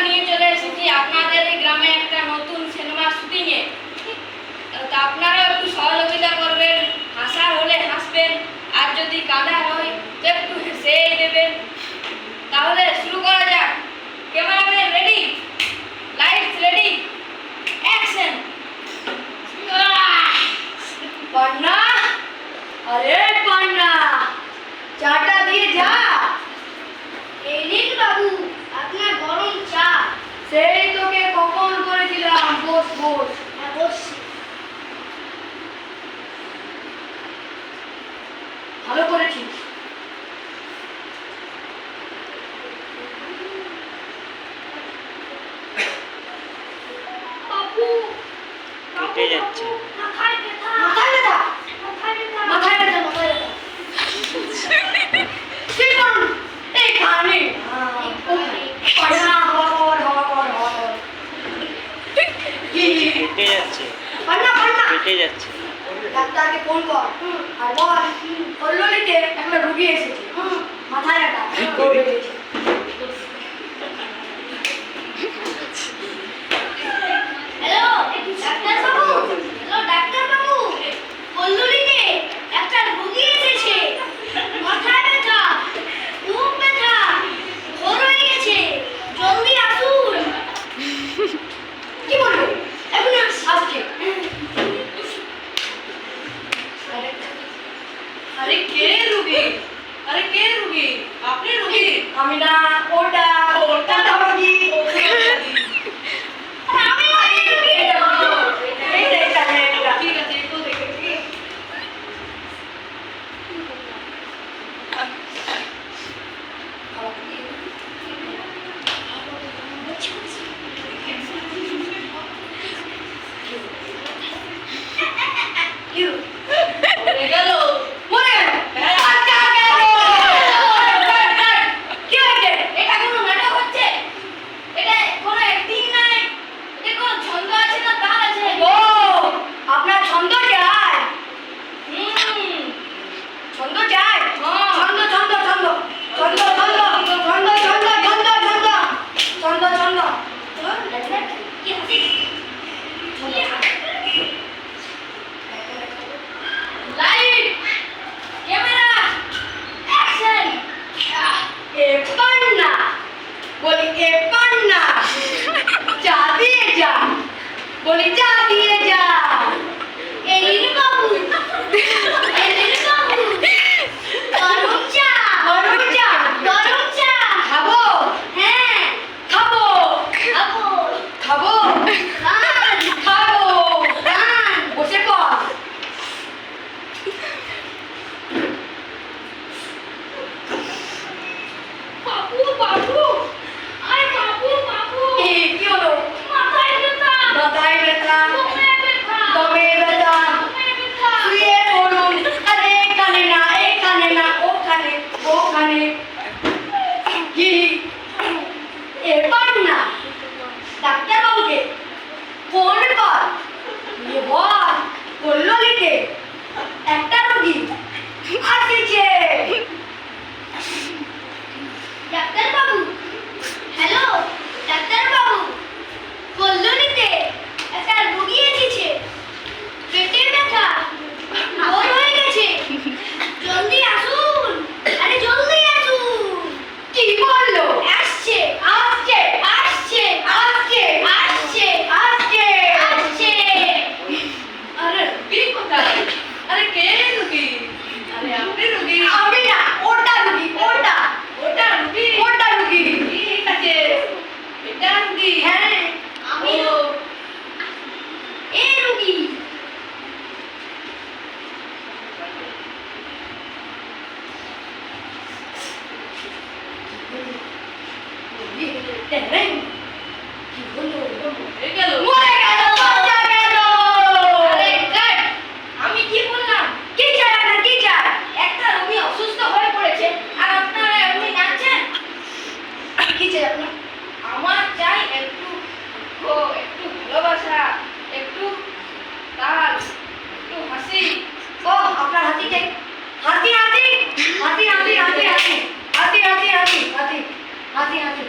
নিয়ে চলে এসেছি আপনাদের এই গ্রামে একটা নতুন সিনেমা শুটিংয়ে। তা আপনারা একটু সহযোগিতা করবেন, হাসার হলে হাসবেন, আর যদি কাঁদা হয় তো একটু হেসেই দেবেন। তাহলে শুরু করা যাক। Cameraman ready, lights ready, action. Panna, আরে পান্না, চাটা দিয়ে যা। এই নিন বাবু আপনার গরম চা। সেই তোকে কখন করেছিলাম, বস বস। হ্যাঁ বসছি। ভালো করেছিস। বাবু কেটে যাচ্ছে। মাথায় ব্যথা। মাথায় ব্যথা, মাথায় ব্যথা। মাথায় ব্যথা, মাথায় ব্যথা। তুই কোন এইখানে? পান্না, হাওয়া কর, হাওয়া কর, হাওয়া কর। কেটে যাচ্ছে, পান্না, পান্না, কেটে যাচ্ছে। ডাক্তারকে ফোন কর আর বল কল্লোলিতে একটা রোগী এসেছে, মাথায় ব্যথা, দৌড়ে গেছে। হ্যালো ডাক্তার বাবু। হ্যালো ডাক্তার বাবু, কল্লোলিতে একটা রোগী এসেছে। মাথায় ব্যথা, বুক ব্যথা, ঘোর হয়ে গেছে, জলদি আসুন। কি বলবো? এখন আসছে। আরে কে রুগী? আরে কে রুগী? আপনি রুগী? আমি না, ওটা ওটা রোগী। আমি রোগী। ঠিক আছে, একটু দেখেছি। মরে গেল। মরে গেল। বাচ্চা গেল। কি হয়েছে? এটা কোনো নাটক হচ্ছে? এটা কোনো অ্যাক্টিং নাই? এটা কোনো ছন্দ আছে না তাল আছে? ও, আপনার ছন্দ চাই? ছন্দ চাই? ছন্দ, ছন্দ, ছন্দ, ছন্দ, ছন্দ, ছন্দ, ছন্দ, ছন্দ, ছন্দ, ছন্দ, ছন্দ। কি হাসি? কি হাসি? Light, camera, action. এ পান্না, বলি এ পান্না, চা দিয়ে যা, বলি চা দিয়ে যা। এই নিন বাবু। এই নিন বাবু। গরম চা। গরম চা, গরম চা। খাবো, হ্যাঁ, খাবো, খাবো। খাবো, খান, খাবো। খান। বসে পড়। বাবু, বাবু। আরে বাবু, বাবু। কি হলো? মাথায় ব্যথা। মাথায় ব্যথা, দমে ব্যথা। দমে ব্যথা। দমে ব্যথা। শুয়ে পড়ুন। আরে এখানে না, এখানে না, ওখানে, ওখানে। কি? এবার না, ডাক্তারবাবুকে ফোন কর, নিয়ে বল কল্লোলিতে একটা রোগী আসছে। ডাক্তার বাবু। হ্যালো ডাক্তার বাবু, কল্লোলিতে একটা রোগী এসেছে। পেটে ব্যথা, ঘোর হয়ে গেছে, জলদি আসুন। আরে জলদি আসুন। কি বললো? আসছে, আসছে, আসছে, আসছে, আসছে, আসছে। আসছে। আরে রুগী কোথায়? আরে কে রুগী? আরে আপনি রুগী? আমি না, ওটা রোগী, ওটা, ওটা রুগী? ওটা রোগী। ঠিক আছে, এটা রুগী। হ্যাঁ, আমি ও, এই রোগী। কি বললো? হয়ে গেল। মরে গেল, বাচ্চা গেল। আরে কাট, আমি কি বললাম? কি চাই আপনার, কি চাই? একটা রোগী অসুস্থ হয়ে পড়েছে আর আপনারা এমনি নাচছেন। কি চাই আপনার? আমার চাই একটু একটু ভালোবাসা, একটু তাল, একটু হাসি। ও, আপনার হাতি চাই? হাতি, হাতি, হাতি, হাতি, হাতি, হাতি, হাতি, হাতি, হাতি, হাতি, হাতি, হাতি।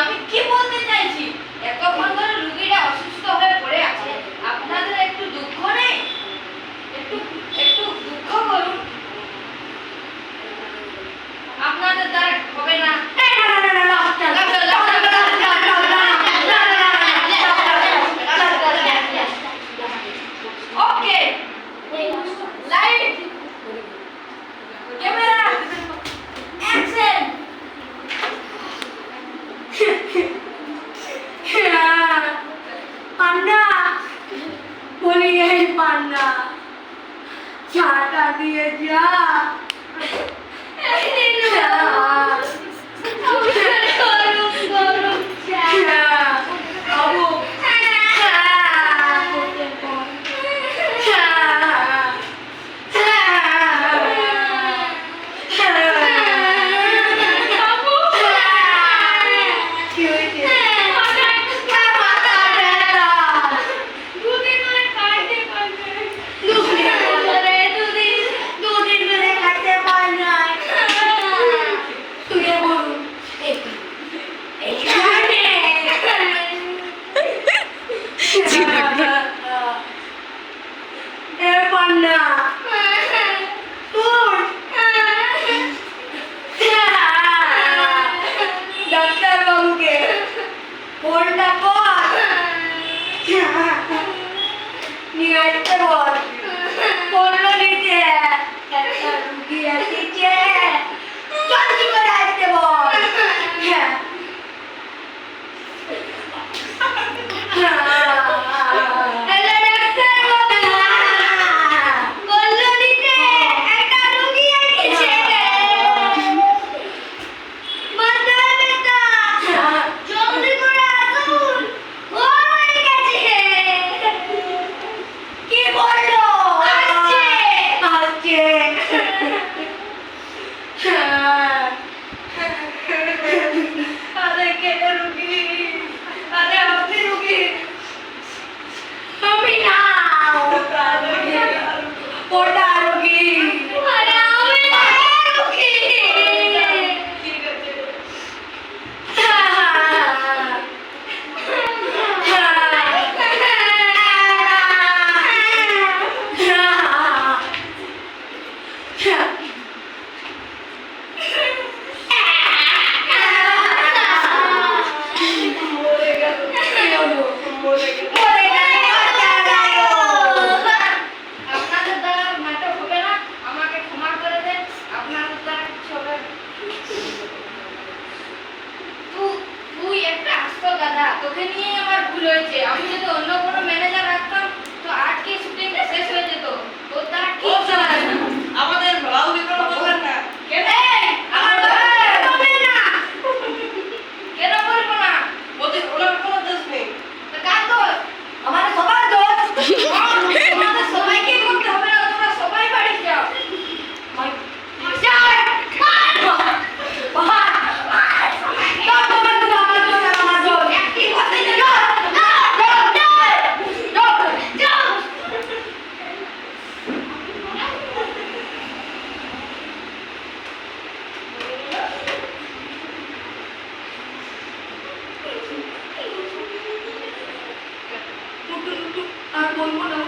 আমি কি বলতে চাইছি, এতক্ষণ ধরে রুগীটা অসুস্থ হয়ে পড়ে আছে, আপনাদের একটু দুঃখ নেই? একটু একটু দুঃখ করুন। আপনাদের দ্বারা হবে না। ওকে, লাইট, ক্যামেরা, অ্যাকশন। পান্ডা বলি, এই পান্ডা চাটা দিয়ে যা। ডাক্তার বাবুকে ফোনটা কর, নিয়ে আসতে বল। বললো নিচে একটা রুগী আসছে, জলদি করে আসতে বল। হ্যাঁ তোকে নিয়ে আমার ভুল হয়েছে। আমি যদি অন্য কোনো ম্যানেজার রাখতাম তো আজকে শুটিংটা শেষ হয়ে যেত। তোর দ্বারা কি আমাদের ভালো বিকল্প বলেন না। কেন আমার হবে না? কেন বলবো না? ওদের ওনার কোনো দোষ নেই। তা কার দোষ? আমাদের সবার দোষ। আমাদের সবাইকে করতে হবে না, তোমরা সবাই বাড়ি যাও। আর বলবো না।